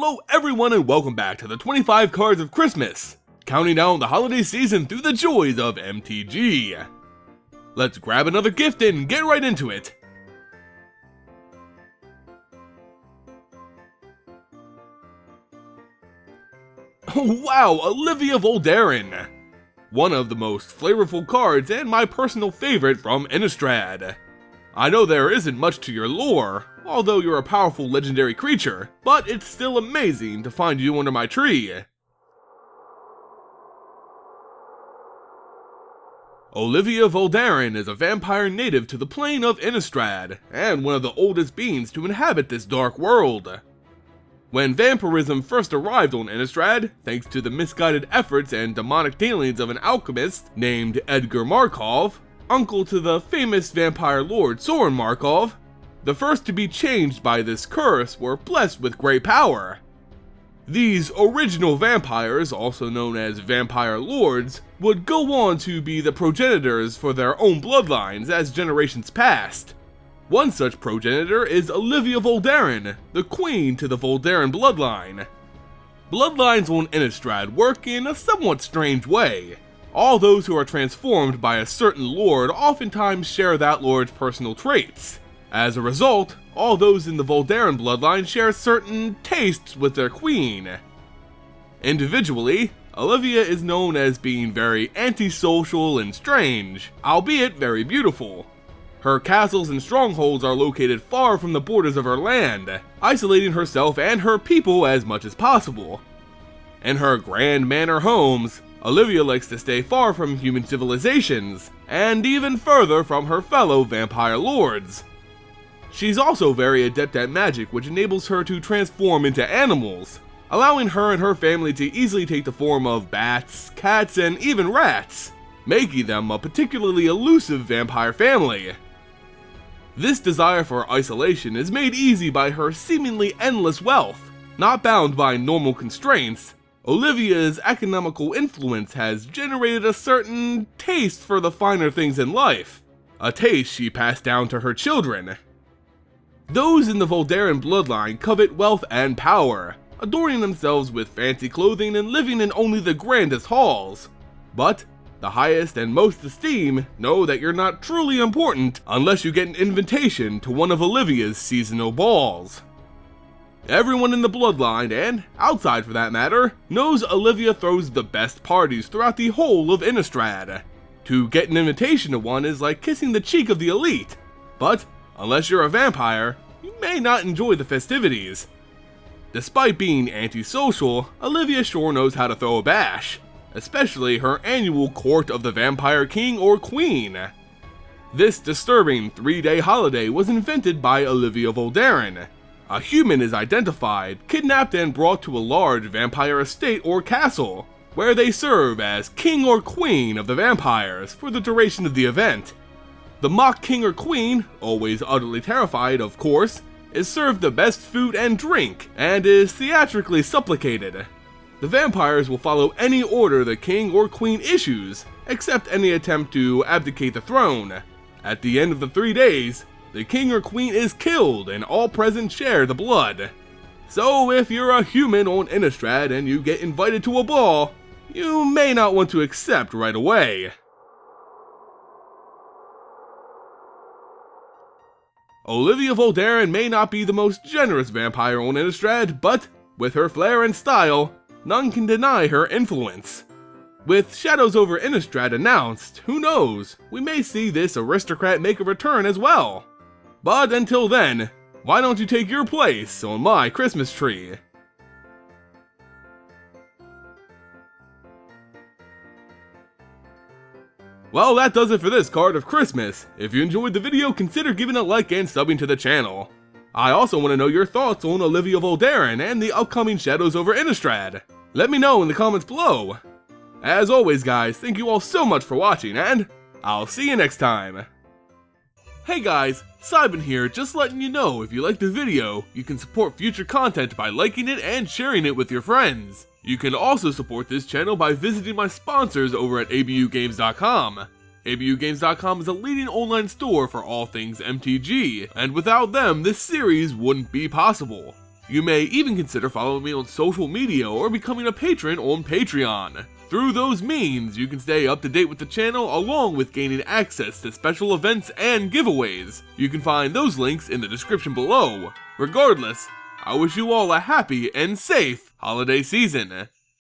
Hello everyone and welcome back to the 25 Cards of Christmas, counting down the holiday season through the joys of MTG. Let's grab another gift and get right into it. Wow, Olivia Voldaren! One of the most flavorful cards and my personal favorite from Innistrad. I know there isn't much to your lore, although you're a powerful legendary creature, but it's still amazing to find you under my tree. Olivia Voldaren is a vampire native to the plane of Innistrad, and one of the oldest beings to inhabit this dark world. When vampirism first arrived on Innistrad, thanks to the misguided efforts and demonic dealings of an alchemist named Edgar Markov, uncle to the famous vampire lord Soren Markov, the first to be changed by this curse were blessed with great power. These original vampires, also known as vampire lords, would go on to be the progenitors for their own bloodlines as generations passed. One such progenitor is Olivia Voldaren, the queen to the Voldaren bloodline. Bloodlines on Innistrad work in a somewhat strange way. All those who are transformed by a certain lord oftentimes share that lord's personal traits. As a result, all those in the Voldaren bloodline share certain tastes with their queen. Individually, Olivia is known as being very antisocial and strange, albeit very beautiful. Her castles and strongholds are located far from the borders of her land, isolating herself and her people as much as possible. In her grand manor homes, Olivia likes to stay far from human civilizations, and even further from her fellow vampire lords. She's also very adept at magic, which enables her to transform into animals, allowing her and her family to easily take the form of bats, cats, and even rats, making them a particularly elusive vampire family. This desire for isolation is made easy by her seemingly endless wealth. Not bound by normal constraints, Olivia's economical influence has generated a certain taste for the finer things in life, a taste she passed down to her children. Those in the Voldaren bloodline covet wealth and power, adorning themselves with fancy clothing and living in only the grandest halls. But the highest and most esteemed know that you're not truly important unless you get an invitation to one of Olivia's seasonal balls. Everyone in the bloodline, and outside for that matter, knows Olivia throws the best parties throughout the whole of Innistrad. To get an invitation to one is like kissing the cheek of the elite, but unless you're a vampire, you may not enjoy the festivities. Despite being antisocial, Olivia sure knows how to throw a bash, especially her annual Court of the Vampire King or Queen. This disturbing 3-day holiday was invented by Olivia Voldaren. A human is identified, kidnapped, and brought to a large vampire estate or castle, where they serve as king or queen of the vampires for the duration of the event. The mock king or queen, always utterly terrified of course, is served the best food and drink, and is theatrically supplicated. The vampires will follow any order the king or queen issues, except any attempt to abdicate the throne. At the end of the 3 days, the king or queen is killed and all present share the blood. So if you're a human on Innistrad and you get invited to a ball, you may not want to accept right away. Olivia Voldaren may not be the most generous vampire on Innistrad, but with her flair and style, none can deny her influence. With Shadows over Innistrad announced, who knows, we may see this aristocrat make a return as well. But until then, why don't you take your place on my Christmas tree? Well, that does it for this card of Christmas. If you enjoyed the video, consider giving a like and subbing to the channel. I also want to know your thoughts on Olivia Voldaren and the upcoming Shadows over Innistrad. Let me know in the comments below. As always guys, thank you all so much for watching, and I'll see you next time. Hey guys, Simon here, just letting you know if you liked the video, you can support future content by liking it and sharing it with your friends. You can also support this channel by visiting my sponsors over at abugames.com. abugames.com is a leading online store for all things MTG, and without them, this series wouldn't be possible. You may even consider following me on social media or becoming a patron on Patreon. Through those means, you can stay up to date with the channel along with gaining access to special events and giveaways. You can find those links in the description below. Regardless, I wish you all a happy and safe holiday season.